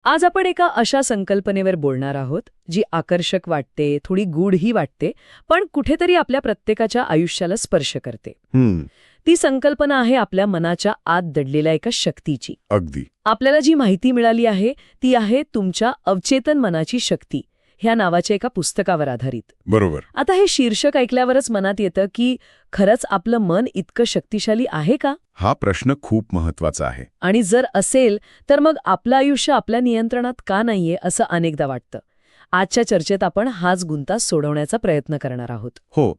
आज आपण एका अशा संकल्पनेवर बोलणार आहोत जी आकर्षक वाटते, थोडी गूढही वाटते, पण कुठेतरी आपल्या प्रत्येकाच्या आयुष्याला स्पर्श करते. ती संकल्पना आहे आपल्या मनाच्या आत दडलेल्या एका शक्तीची. अगदी. आपल्याला जी माहिती मिळाली आहे ती आहे तुमच्या अवचेतन मनाची शक्ती ह्या नावाच्या एका पुस्तकावर आधारित. बरोबर. आता हे शीर्षक ऐकल्यावरच मनात येतं की खरंच आपलं मन इतकं शक्तिशाली आहे का? हा प्रश्न खूप महत्वाचा आहे. आणि जर असेल तर मग आपलं आयुष्य आपल्या नियंत्रणात का नाहीये असं अनेकदा वाटतं. आजच्या चर्चेत आपण हाच गुंता सोडवण्याचा प्रयत्न करणार आहोत. हो,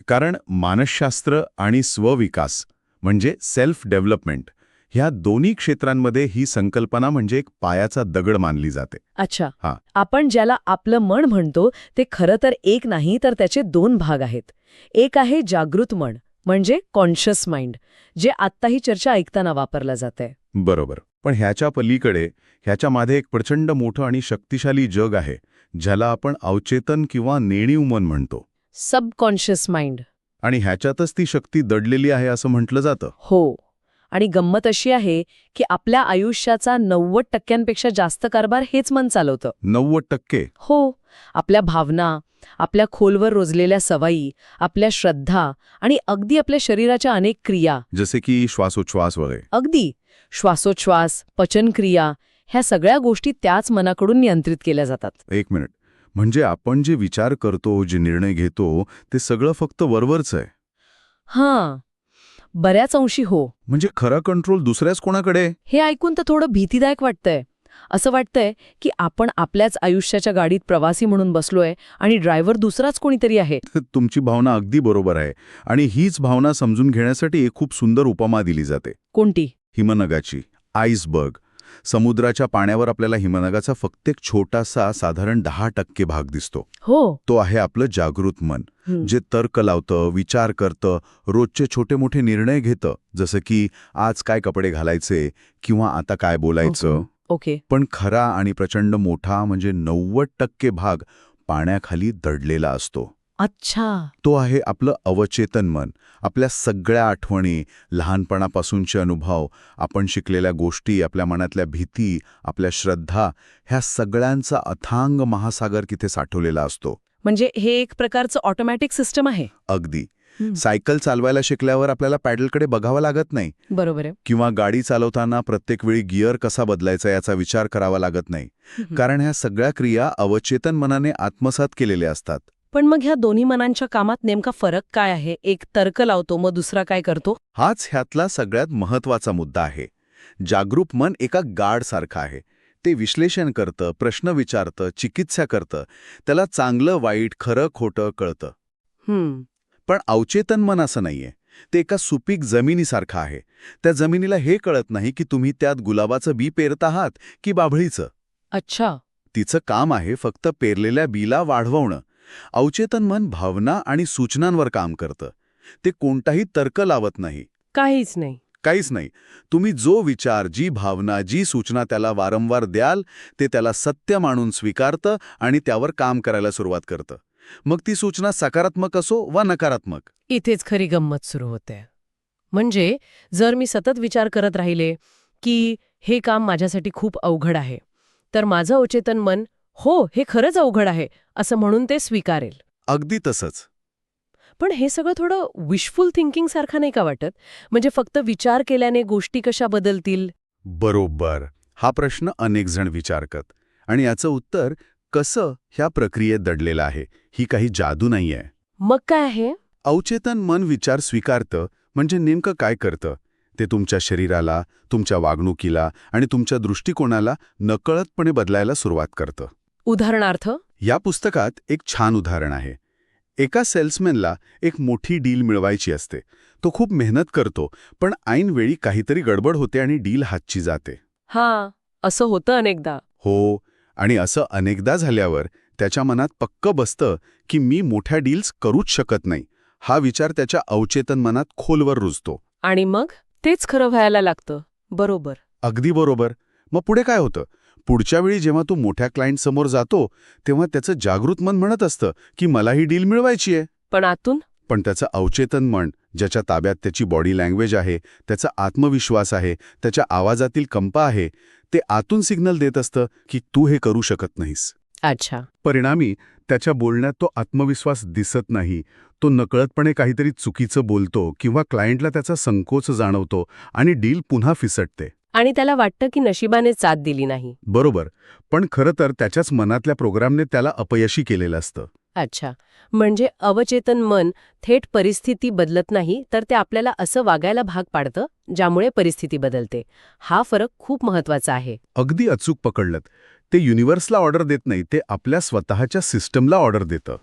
कारण मानसशास्त्र आणि स्वविकास म्हणजे सेल्फ डेव्हलपमेंट ह्या दोन्ही क्षेत्रांमध्ये ही संकल्पना म्हणजे एक पायाचा दगड मानली जाते. अच्छा, हा. आपण ज्याला आपलं मन म्हणतो ते खरं तर एक नाही तर त्याचे दोन भाग आहेत. एक आहे जागृत मन म्हणजे कॉन्शियस माइंड, जे आत्ता ही चर्चा ऐकताना वापरलं जातंय. बरोबर. पण ह्याच्या पलीकडे ह्याच्या मागे एक प्रचंड मोठं आणि शक्तिशाली जग आहे ज्याला आपण अवचेतन किंवा नेणीव मन म्हणतो. Subconscious mind. आणि ह्याच्यातच ती शक्ती दडलेली आहे असं म्हटलं जातं. हो. आणि गंमत अशी आहे की आपल्या आयुष्याचा 90% जास्त कारभार हेच मन चालवतं. 90%? हो. आपल्या भावना, आपल्या खोलवर रोजलेल्या सवयी, आपल्या श्रद्धा आणि अगदी आपल्या शरीराच्या अनेक क्रिया. जसे की श्वासोच्छ्वास वगैरे. अगदी. श्वासोच्छ्वास, पचनक्रिया ह्या सगळ्या गोष्टी त्याच मनाकडून नियंत्रित केल्या जातात. एक मिनिट. म्हणजे आपण जे विचार करतो, जे निर्णय घेतो, ते सगळं फक्त वरवरचं आहे. हां. बऱ्याच अंशी हो. म्हणजे खरा कंट्रोल दुसऱ्याच कोणाकडे? हे ऐकून तर थोडं भीतीदायक वाटतंय. असं वाटतंय की आपण आपल्याच आयुष्याच्या गाडीत प्रवासी म्हणून बसलोय आणि ड्रायव्हर दुसराच कोणीतरी आहे. तुमची भावना अगदी बरोबर आहे. आणि हीच भावना समजून घेण्यासाठी एक खूप सुंदर उपमा दिली जाते. कोणती? हिमनगाची. आईसबर्ग. समुद्राच्या पाण्यावर आपल्याला हिमनगाचा फक्त एक छोटासा साधारण 10% भाग दिसतो. हो. तो आहे आपलं जागृत मन, जे तर्क लावतं, विचार करतं, रोजचे छोटे मोठे निर्णय घेतं, जसं की आज काय कपडे घालायचे किंवा आता काय बोलायचं. ओके. पण खरा आणि प्रचंड मोठा म्हणजे 90% भाग पाण्याखाली दडलेला असतो. अच्छा. तो आहे आपलं अवचेतन मन. आपल्या सगळ्या आठवणी, लहानपणापासूनचे अनुभव, आपण शिकलेल्या गोष्टी, आपल्या मनातल्या भीती, आपल्या श्रद्धा, ह्या सगळ्यांचा अथांग महासागर तिथे साठवलेला असतो. म्हणजे हे एक प्रकारचं ऑटोमॅटिक सिस्टम आहे. अगदी. सायकल चालवायला शिकल्यावर आपल्याला पॅडलकडे बघावं लागत नाही. बरोबर आहे. किंवा गाडी चालवताना प्रत्येक वेळी गिअर कसा बदलायचा याचा विचार करावा लागत नाही. कारण ह्या सगळ्या क्रिया अवचेतन मनाने आत्मसात केलेल्या असतात. पण मग ह्या दोन्ही मनांच्या कामात नेमका फरक काय आहे? एक तर्क लावतो मग दुसरा काय करतो? हाच ह्यातला सगळ्यात महत्वाचा मुद्दा आहे. जागरूक मन एका गार्डसारखं आहे. ते विश्लेषण करतं, प्रश्न विचारतं, चिकित्सा करतं. त्याला चांगलं वाईट, खरं खोटं कळतं. पण अवचेतन मन असं नाहीये. ते एका सुपीक जमिनीसारखं आहे. त्या जमिनीला हे कळत नाही की तुम्ही त्यात गुलाबाचं बी पेरत आहात की बाभळीचं. अच्छा. तिचं काम आहे फक्त पेरलेल्या बीला वाढवणं. अवचेतन मन भावना आणि सूचनांवर काम करतं. ते कोणताही तर्क लावत नाही. काहीच नाही. काहीच नाही. तुम्ही जो विचार, जी भावना, जी सूचना त्याला वारंवार द्याल, ते त्याला सत्य मानून स्वीकारतं आणि त्यावर काम करायला सुरुवात करतं. मग ती सूचना सकारात्मक असो वा नकारात्मक. इथेच खरी गंमत सुरू होते. म्हणजे जर मी सतत विचार करत राहिले की हे काम माझ्यासाठी खूप अवघड आहे, तर माझं अवचेतन मन हो हे खरंच अवघड आहे असं म्हणून ते स्वीकारेल. अगदी तसंच. पण हे सगळं थोडं विशफुल थिंकिंग सारखं नाही का वाटत? म्हणजे फक्त विचार केल्याने गोष्टी कशा बदलतील? बरोबर. हा प्रश्न अनेक जण विचारतात. आणि याचं उत्तर कसं ह्या प्रक्रियेत दडलेलं आहे. ही काही जादू नाहीये. मग काय आहे? अवचेतन मन विचार स्वीकारतं म्हणजे नेमकं काय करतं? ते तुमच्या शरीराला, तुमच्या वागणुकीला आणि तुमच्या दृष्टिकोनाला नकळतपणे बदलायला सुरुवात करतं. उदाहरणार्थ? या पुस्तकात एक छान उदाहरण आहे. एका सेल्समॅनला एक मोठी डील मिळवायची असते. तो खूप मेहनत करतो, पण ऐनवेळी काहीतरी गडबड होते आणि डील हातची जाते. हां, असं होतं अनेकदा. हो, आणि असं अनेकदा झाल्यावर त्याच्या मनात पक्क बसतं की मी मोठ्या डील्स करूच शकत नाही. हा विचार त्याच्या अवचेतन मनात खोलवर रुजतो. आणि मग तेच खरं व्हायला लागतं. बरोबर. अगदी बरोबर. मग पुढे काय होतं? पुढच्या वेळी जेव्हा तो मोठ्या क्लायंटसमोर जातो, तेव्हा त्याचं जागृत मन म्हणत असतं की मला ही डील मिळवायची आहे. पण आतून? पण त्याचं अवचेतन मन, ज्याच्या ताब्यात त्याची बॉडी लँग्वेज आहे, त्याचा आत्मविश्वास आहे, त्याच्या आवाजातील कंप आहे, ते आतून सिग्नल देत असतं की तू हे करू शकत नाहीस. अच्छा. परिणामी त्याच्या बोलण्यात तो आत्मविश्वास दिसत नाही. तो नकळतपणे काहीतरी चुकीचं बोलतो किंवा क्लायंटला त्याचा संकोच जाणवतो आणि डील पुन्हा फिसटते. आणि त्याला वाटतं की नशिबाने साथ दिली नाही. बरोबर. पण खरं तर त्याच्याच मनातल्या प्रोग्रामने त्याला अपयशी केलेलं असतं. अच्छा. म्हणजे अवचेतन मन थेट परिस्थिती बदलत नाही, तर ते आपल्याला असं वागायला भाग पाडतं, ज्यामुळे परिस्थिती बदलते. हा फरक खूप महत्वाचा आहे. अगदी अचूक पकडलत. ते युनिव्हर्सला ऑर्डर देत नाही, ते आपल्या स्वतःच्या सिस्टमला ऑर्डर देतं.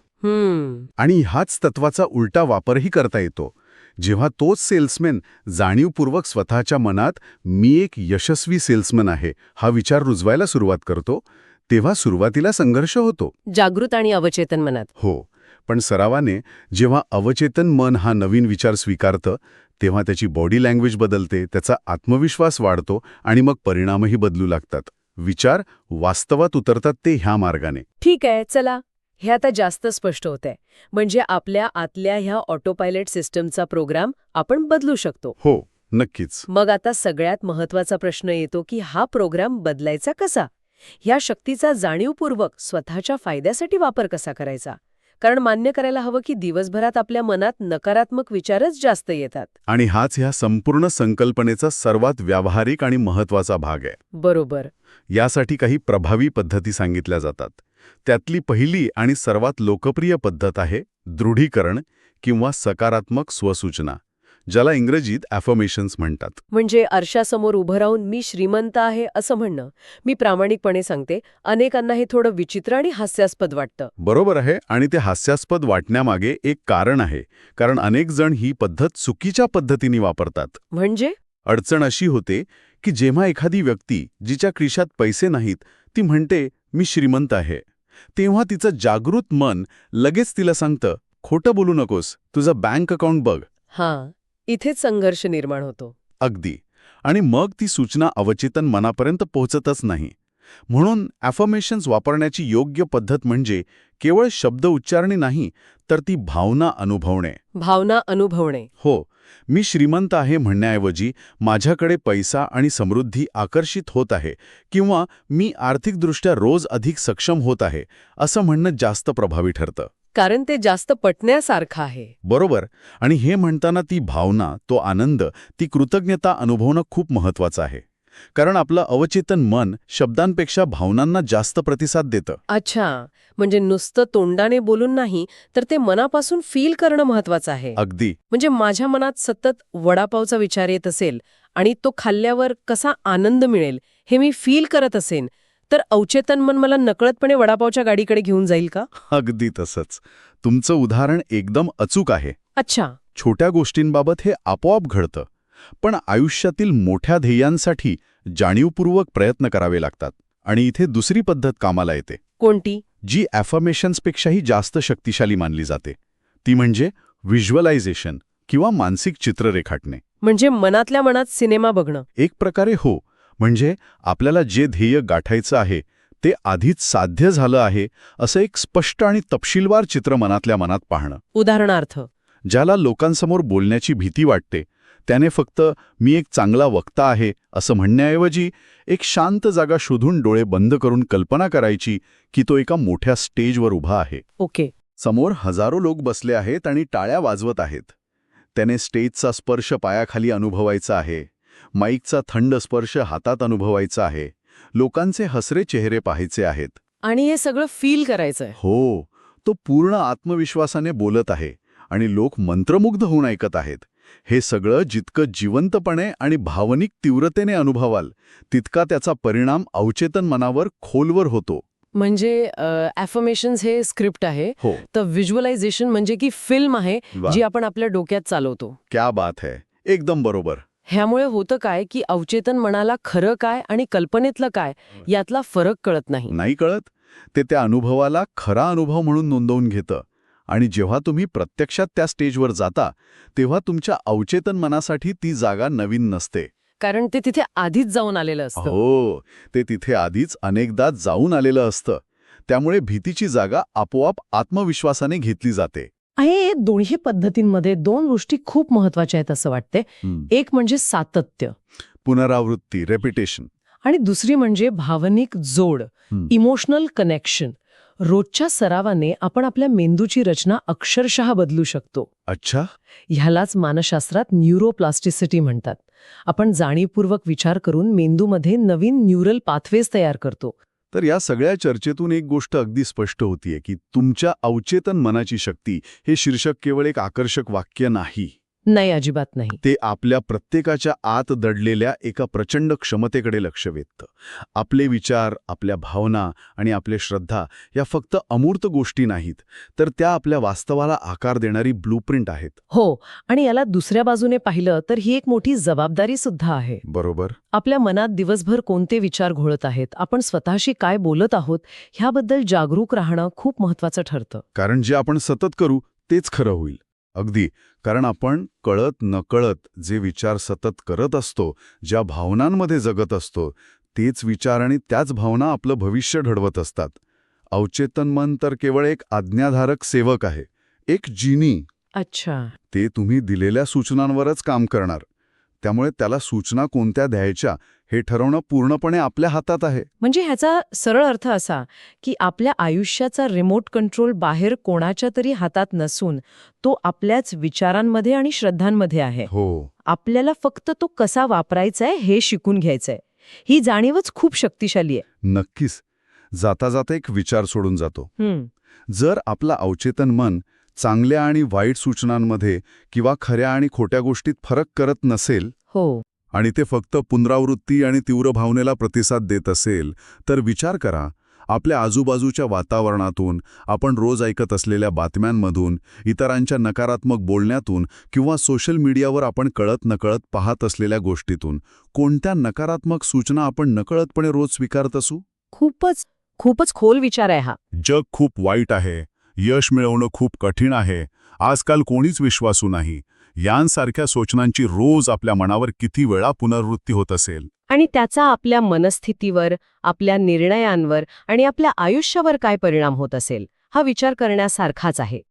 आणि ह्याच तत्वाचा उलटा वापरही करता येतो. जेव्हा तोच सेल्समॅन जाणीवपूर्वक स्वतःच्या मनात मी एक यशस्वी सेल्समन आहे हा विचार रुजवायला सुरुवात करतो, तेव्हा सुरुवातीला संघर्ष होतो. जागृत आणि अवचेतन मनात. हो, पण सरावाने जेव्हा अवचेतन मन हा नवीन विचार स्वीकारतं, तेव्हा त्याची बॉडी लँग्वेज बदलते, त्याचा आत्मविश्वास वाढतो आणि मग परिणामही बदलू लागतात. विचार वास्तवात उतरतात ते ह्या मार्गाने. ठीक आहे, चला. हे आता जास्त स्पष्ट होतंय. म्हणजे आपल्या आतल्या ह्या ऑटोपायलट सिस्टमचा प्रोग्राम आपण बदलू शकतो. हो, नक्कीच. मग आता सगळ्यात महत्वाचा प्रश्न येतो की हा प्रोग्राम बदलायचा कसा? ह्या शक्तीचा जाणीवपूर्वक स्वतःच्या फायद्यासाठी वापर कसा करायचा? कारण मान्य करायला हवं की दिवसभरात आपल्या मनात नकारात्मक विचारच जास्त येतात. आणि हाच ह्या संपूर्ण संकल्पनेचा सर्वात व्यावहारिक आणि महत्वाचा भाग आहे. बरोबर. यासाठी काही प्रभावी पद्धती सांगितल्या जातात. त्यातली पहिली आणि सर्वात लोकप्रिय पद्धत आहे दृढीकरण किंवा सकारात्मक स्वसूचना, ज्याला इंग्रजीत अफर्मेशन्स म्हणतात. म्हणजे आरशासमोर उभं राहून मी श्रीमंत आहे असं म्हणणं. मी प्रामाणिकपणे सांगते, अनेकांना हे थोडं विचित्र आणि हास्यास्पद वाटतं. बरोबर आहे. आणि ते हास्यास्पद वाटण्यामागे एक कारण आहे. कारण अनेक जण ही पद्धत चुकीच्या पद्धतीने वापरतात. म्हणजे अडचण अशी होते की जेव्हा एखादी व्यक्ती जिच्या खिशात पैसे नाहीत ती म्हणते मी श्रीमंत आहे, तेव्हा तिचं जागृत मन लगेच तिला सांगतं खोटं बोलू नकोस, तुझं बँक अकाउंट बघ. हां, इथेच संघर्ष निर्माण होतो. अगदी. आणि मग ती सूचना अवचेतन मनापर्यंत पोहोचतच नाही. म्हणून अफर्मेशन्स वापरण्याची योग्य पद्धत म्हणजे केवळ शब्द उच्चारणे नाही, तर ती भावना अनुभवणे. भावना अनुभवणे. हो, मी श्रीमंत आहे म्हणण्याऐवजी माझ्याकडे पैसा आणि समृद्धी आकर्षित होत आहे किंवा मी आर्थिकदृष्ट्या रोज अधिक सक्षम होत आहे, असं म्हणणं जास्त प्रभावी ठरतं. कारण ते जास्त पटण्यासारखं आहे. बरोबर. आणि हे म्हणताना ती भावना, तो आनंद, ती कृतज्ञता अनुभवणं खूप महत्वाचं आहे. कारण आपलं अवचेतन मन शब्दांपेक्षा भावनांना जास्त प्रतिसाद देतं. अच्छा, म्हणजे नुसतं तोंडाने बोलून नाही, तर ते मनापासून फील करणं महत्वाचं आहे. अगदी. म्हणजे माझ्या मनात सतत वडापावचा विचार येत असेल आणि तो खाल्ल्यावर कसा आनंद मिळेल हे मी फील करत असेन, तर अवचेतन मन मला नकळतपणे वडापावच्या गाडीकडे घेऊन जाईल का? अगदी तसंच. तुमचं उदाहरण एकदम अचूक आहे. अच्छा. छोट्या गोष्टींबाबत हे आपोआप घडतं. पण आयुष्यातील मोठ्या ध्येयांसाठी जाणीवपूर्वक प्रयत्न करावे लागतात. आणि इथे दुसरी पद्धत कामाला येते. कोणती? जी अफर्मेशन्सपेक्षाही जास्त शक्तिशाली मानली जाते. ती म्हणजे व्हिज्युअलायझेशन किंवा मानसिक चित्र रेखाटणे. म्हणजे मनातल्या मनात सिनेमा बघणं. एक प्रकारे हो. म्हणजे आपल्याला जे ध्येय गाठायचं आहे ते आधीच साध्य झालं आहे असं एक स्पष्ट आणि तपशीलवार चित्र मनातल्या मनात पाहणं. उदाहरणार्थ, ज्याला लोकांसमोर बोलण्याची भीती वाटते त्याने फक्त मी एक चांगला वक्ता आहे असं म्हणण्याऐवजी एक शांत जागा शोधून डोळे बंद करून कल्पना करायची की तो एका मोठ्या स्टेजवर उभा आहे. ओके. समोर हजारो लोक बसले आहेत आणि टाळ्या वाजवत आहेत. त्याने स्टेजचा स्पर्श पायाखाली अनुभवायचा आहे. माईकचा थंड स्पर्श हातात अनुभवायचा आहे. लोकांचे हसरे चेहरे पाहायचे आहेत. आणि हे सगळं फील करायचंय. हो, तो पूर्ण आत्मविश्वासाने बोलत आहे आणि लोक मंत्रमुग्ध होऊन ऐकत आहेत. हे सगळं जितकं जिवंतपणे आणि भावनिक तीव्रतेने अनुभवाल तितका त्याचा परिणाम अवचेतन मनावर खोलवर होतो. म्हणजे अफर्मेशन्स हे स्क्रिप्ट आहे, हो. तर व्हिज्युअलायझेशन म्हणजे की फिल्म आहे वा. जी आपण आपल्या डोक्यात चालवतो. क्या बात है. एकदम बरोबर. ह्यामुळे होतं काय की अवचेतन मनाला खरं काय आणि कल्पनेतलं काय यातला फरक कळत नाही. नाही कळत. ते त्या अनुभवाला खरा अनुभव म्हणून नोंदवून घेतं. आणि जेव्हा तुम्ही प्रत्यक्षात त्या स्टेजवर जाता तेव्हा तुमच्या अवचेतन मनासाठी ती जागा नवीन नसते. कारण ते तिथे आधीच जाऊन आलेलं असतं. हो, ते तिथे आधीच अनेकदा जाऊन आलेलं असतं. त्यामुळे भीतीची जागा आपोआप आत्मविश्वासाने घेतली जाते. आहे दोन्ही पद्धतींमध्ये दोन गोष्टी खूप महत्वाच्या आहेत असं वाटते. एक म्हणजे सातत्य पुनरावृत्ती, रेपिटेशन. आणि दुसरी म्हणजे भावनिक जोड, इमोशनल कनेक्शन. रोजच्या सरावाने आपण आपल्या मेंदूची रचना अक्षरशः बदलू शकतो. अच्छा. ह्यालाच मानसशास्त्रात न्यूरोप्लास्टिसिटी म्हणतात. आपण जाणीवपूर्वक विचार करून मेंदूमध्ये नवीन न्यूरल पाथवेज तयार करतो. तर या सगळ्या चर्चेतून एक गोष्ट अगदी स्पष्ट होतीये की तुमच्या अवचेतन मनाची शक्ती हे शीर्षक केवळ एक आकर्षक वाक्य नाही. नाही, अजिबात नाही. ते आपल्या प्रत्येकाच्या आत दडलेल्या एका प्रचंड क्षमतेकडे लक्ष वेधतं. आपले विचार, आपल्या भावना आणि आपले श्रद्धा या फक्त अमूर्त गोष्टी नाहीत, तर त्या आपल्या वास्तवाला आकार देणारी ब्लूप्रिंट आहेत. हो, आणि याला दुसऱ्या बाजूने पाहिलं तर ही एक मोठी जबाबदारी सुद्धा आहे. बरोबर. आपल्या मनात दिवसभर कोणते विचार घोळत आहेत, आपण स्वतःशी काय बोलत आहोत, ह्याबद्दल जागरूक राहणं खूप महत्वाचं ठरतं. कारण जे आपण सतत करू तेच खरं होईल. अगदी. कारण आपण कळत नकळत जे विचार सतत करत असतो, ज्या भावनांमध्ये जगत असतो, तेच विचार आणि त्याच भावना आपलं भविष्य घडवत असतात. अवचेतन मन तर केवळ एक आज्ञाधारक सेवक आहे, एक जिनी. अच्छा. ते तुम्ही दिलेल्या सूचनांवरच काम करणार. त्यामुळे त्याला सूचना कोणत्या द्यायच्या हे ठरवणं पूर्णपणे आपल्या हातात आहे. म्हणजे ह्याचा सरळ अर्थ असा की आपल्या आयुष्याचा रिमोट कंट्रोल बाहेर कोणाच्या तरी हातात नसून तो आपल्याच विचारांमध्ये आणि श्रद्धांमध्ये आहे. हो. आपल्याला फक्त तो कसा वापरायचा आहे हे शिकून घ्यायचंय. ही जाणीवच खूप शक्तिशाली आहे. नक्कीच. जाता जाता एक विचार सोडून जातो. जर आपलं अवचेतन मन चांगल्या आणि वाईट सूचनांमध्ये किंवा खऱ्या आणि खोट्या गोष्टीत फरक करत नसेल, हो, आणि ते फक्त पुनरावृत्ती आणि तीव्र भावनेला प्रतिसाद देत असेल, तर विचार करा, आपल्या आजूबाजूच्या वातावरणातून, आपण रोज ऐकत असलेल्या बातम्यांमधून, इतरांच्या नकारात्मक बोलण्यातून किंवा सोशल मीडियावर आपण कळत नकळत पाहत असलेल्या गोष्टीतून कोणत्या नकारात्मक सूचना आपण नकळतपणे रोज स्वीकारत असू? खूपच खोल विचार आहे हा. जग खूप वाईट आहे, यश मिळवणं खूप कठीण आहे, आजकाल कोणीच विश्वासू नाही, यांसारख्या सूचनांची रोज आपल्या मनावर किती वेळा पुनरावृत्ती होत असेल. आणि त्याचा आपल्या मनस्थितीवर, आपल्या निर्णयांवर आणि आपल्या आयुष्यावर काय परिणाम होत असेल, हा विचार करण्यासारखाच आहे.